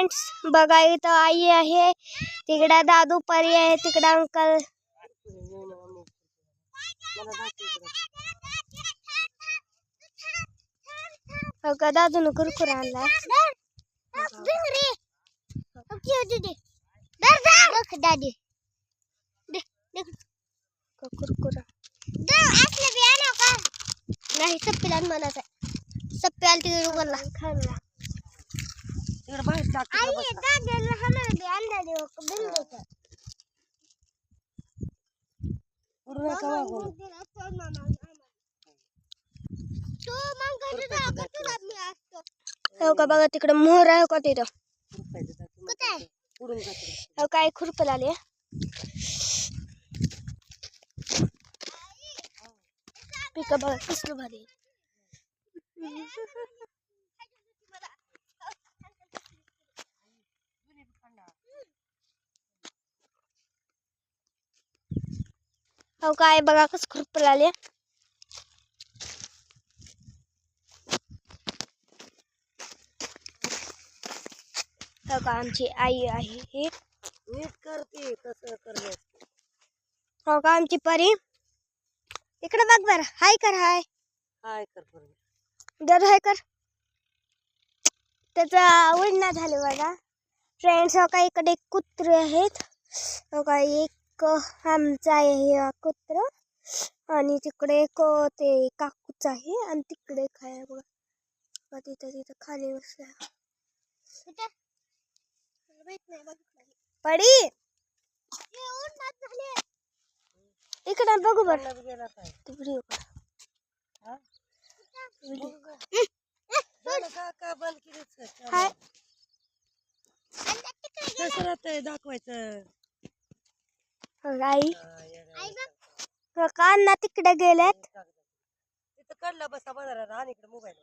Friends बघा इथं आई आहे, तिकडे दादू परी आहे, तिकडे अंकल. का दादून कुरकुरा आणला कुरकुरा नाही सप्प्याला मला सप्प्याला तिकडे उघडला खायला हो का बघा तिकडे मोहर आहे का तिथं काय खुरपल आले पिक बघा कसलं भारी हो काय बघा कस खुरपल आले हो का आमची आई आहे हे नीट करते कसं करले हो का आमची परी इकडे बघ बर हाय कर हाय हाय कर दर हाय कर त्याचा उडणा झाले बघा फ्रेंड्स हो का इकडे कुत्रे आहेत हो का एक आमचा आहे कुत्र आणि तिकडे एक ते काकूच आहे आणि तिकडे खाय बघा तिथं तिथं खाली बसला पडी इकडे बघू बर दाखवायचं कान्हा तिकडे गेलेत तिथं कडला बसा बाजारात आणि इकडे मोबाईल